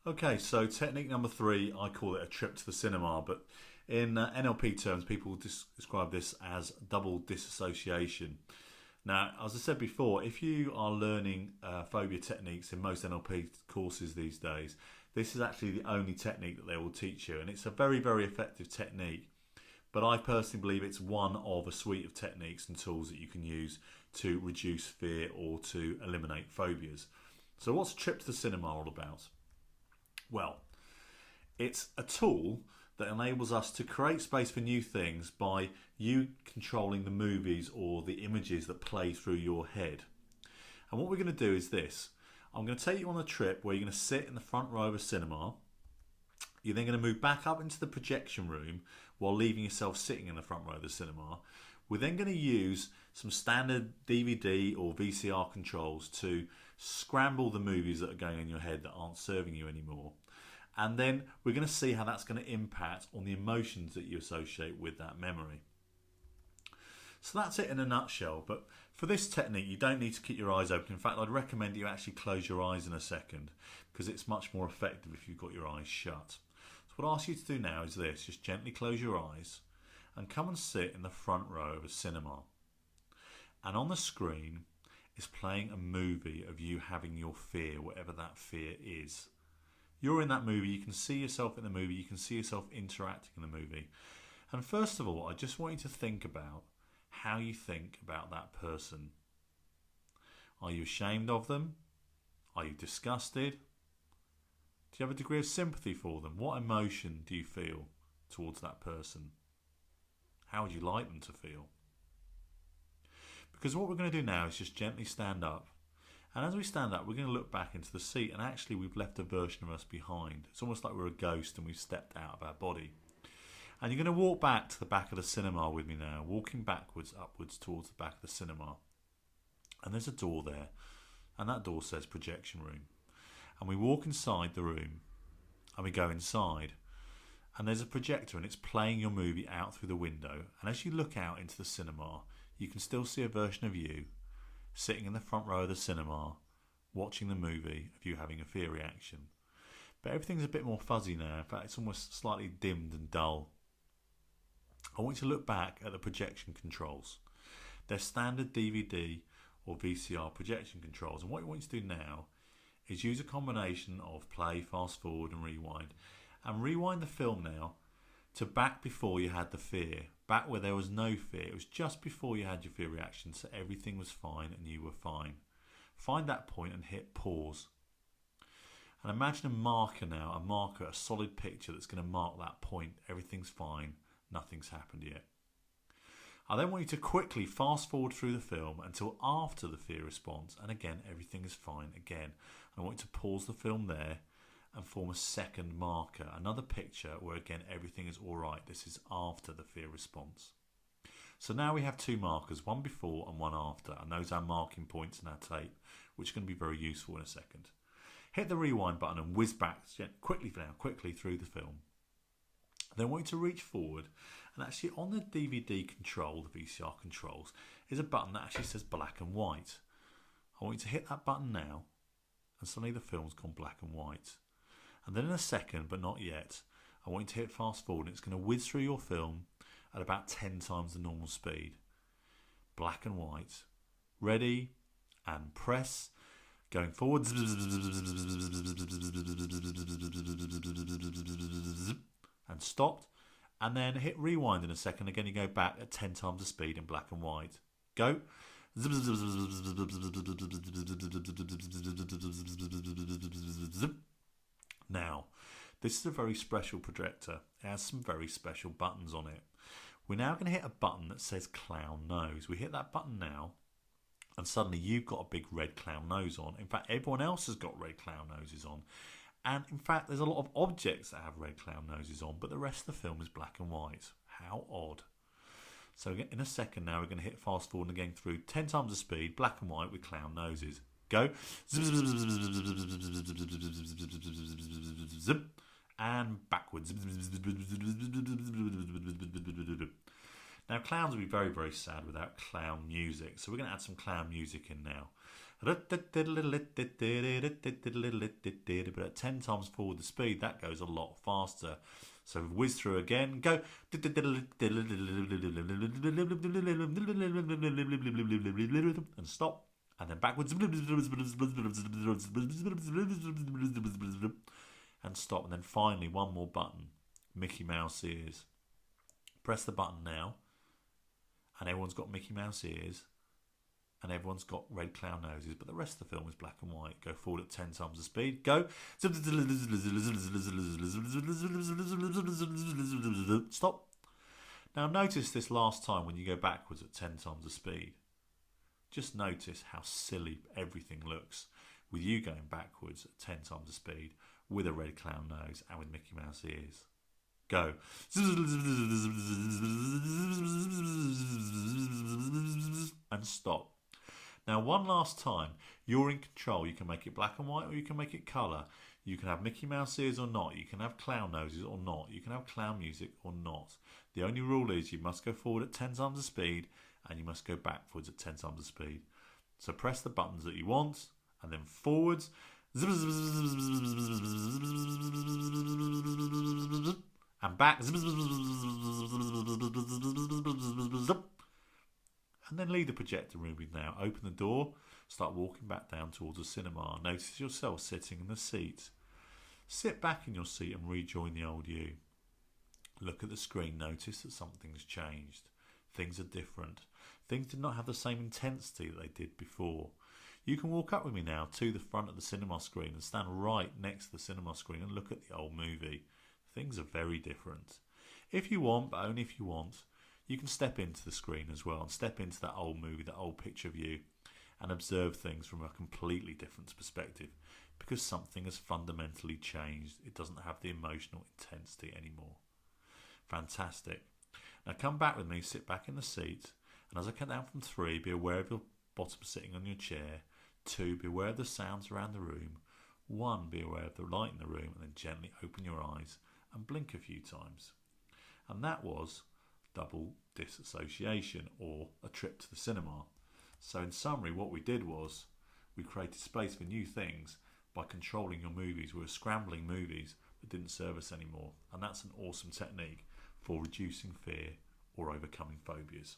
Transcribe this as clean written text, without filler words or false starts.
Okay, so technique number three, I call it a trip to the cinema, but in NLP terms, people describe this as double disassociation. Now, as I said before, if you are learning phobia techniques in most NLP courses these days, this is actually the only technique that they will teach you, and it's a very, very effective technique. But I personally believe it's one of a suite of techniques and tools that you can use to reduce fear or to eliminate phobias. So what's a trip to the cinema all about? Well, it's a tool that enables us to create space for new things by you controlling the movies or the images that play through your head. And what we're going to do is this. I'm going to take you on a trip where you're going to sit in the front row of a cinema. You're then going to move back up into the projection room while leaving yourself sitting in the front row of the cinema. We're then going to use some standard DVD or VCR controls to scramble the movies that are going in your head that aren't serving you anymore. And then we're going to see how that's going to impact on the emotions that you associate with that memory. So that's it in a nutshell. But for this technique, you don't need to keep your eyes open. In fact, I'd recommend you actually close your eyes in a second because it's much more effective if you've got your eyes shut. So what I ask you to do now is this. Just gently close your eyes and come and sit in the front row of a cinema. And on the screen is playing a movie of you having your fear, whatever that fear is. You're in that movie, you can see yourself in the movie, you can see yourself interacting in the movie. And first of all, I just want you to think about how you think about that person. Are you ashamed of them? Are you disgusted? Do you have a degree of sympathy for them? What emotion do you feel towards that person? How would you like them to feel? Because what we're going to do now is just gently stand up. And as we stand up, we're going to look back into the seat, and actually we've left a version of us behind. It's almost like we're a ghost and we've stepped out of our body. And you're going to walk back to the back of the cinema with me now, walking backwards, upwards towards the back of the cinema. And there's a door there, and that door says projection room. And we walk inside the room, and we go inside, and there's a projector, and it's playing your movie out through the window. And as you look out into the cinema, you can still see a version of you sitting in the front row of the cinema, watching the movie of you having a fear reaction. But everything's a bit more fuzzy now. In fact, it's almost slightly dimmed and dull. I want you to look back at the projection controls. They're standard DVD or VCR projection controls. And what I want you to do now is use a combination of play, fast forward and rewind. And rewind the film now to back before you had the fear. Back where there was no fear. It was just before you had your fear reaction, so everything was fine and you were fine. Find that point and hit pause. And imagine a marker now, a solid picture that's going to mark that point. Everything's fine, nothing's happened yet. I then want you to quickly fast forward through the film until after the fear response, and again, everything is fine again. I want you to pause the film there and form a second marker, another picture where again everything is alright. This is after the fear response. So now we have two markers, one before and one after, and those are marking points in our tape, which are going to be very useful in a second. Hit the rewind button and whiz back quickly through the film. Then I want you to reach forward, and actually on the DVD control, the VCR controls, is a button that actually says black and white. I want you to hit that button now, and suddenly the film's gone black and white. And then in a second, but not yet, I want you to hit fast forward, and it's going to whiz through your film at about 10 times the normal speed. Black and white. Ready, and press. Going forward. And stopped. And then hit rewind in a second. Again, you go back at 10 times the speed in black and white. Go. Now, this is a very special projector. It has some very special buttons on it. We're now going to hit a button that says clown nose. We hit that button now, and suddenly you've got a big red clown nose on. In fact, everyone else has got red clown noses on. And in fact, there's a lot of objects that have red clown noses on, but the rest of the film is black and white. How odd. So in a second now, we're going to hit fast forward again through 10 times the speed, black and white with clown noses. Go. And backwards. Now clowns will be very, very sad without clown music. So we're going to add some clown music in now. But at 10 times forward the speed, that goes a lot faster. So whiz through again, go. And stop. And then backwards. And stop. And then finally, one more button. Mickey Mouse ears. Press the button now. And everyone's got Mickey Mouse ears. And everyone's got red clown noses, but the rest of the film is black and white. Go forward at 10 times the speed. Go. Stop. Now notice this last time when you go backwards at 10 times the speed. Just notice how silly everything looks with you going backwards at 10 times the speed with a red clown nose and with Mickey Mouse ears. Go. And stop. Now, one last time, you're in control. You can make it black and white or you can make it colour. You can have Mickey Mouse ears or not. You can have clown noses or not. You can have clown music or not. The only rule is you must go forward at 10 times the speed and you must go backwards at 10 times the speed. So press the buttons that you want and then forwards. And back. And then leave the projector room now. Open the door, start walking back down towards the cinema. Notice yourself sitting in the seat. Sit back in your seat and rejoin the old you. Look at the screen. Notice that something's changed. Things are different. Things did not have the same intensity that they did before. You can walk up with me now to the front of the cinema screen and stand right next to the cinema screen and look at the old movie. Things are very different. If you want, but only if you want, you can step into the screen as well and step into that old movie, that old picture of you, and observe things from a completely different perspective because something has fundamentally changed. It doesn't have the emotional intensity anymore. Fantastic. Now come back with me, sit back in the seat, and as I count down from 3, be aware of your bottom sitting on your chair. 2, be aware of the sounds around the room. 1, be aware of the light in the room, and then gently open your eyes and blink a few times. And that was double disassociation, or a trip to the cinema. So in summary, what we did was we created space for new things by controlling your movies. We were scrambling movies that didn't serve us anymore, and that's an awesome technique for reducing fear or overcoming phobias.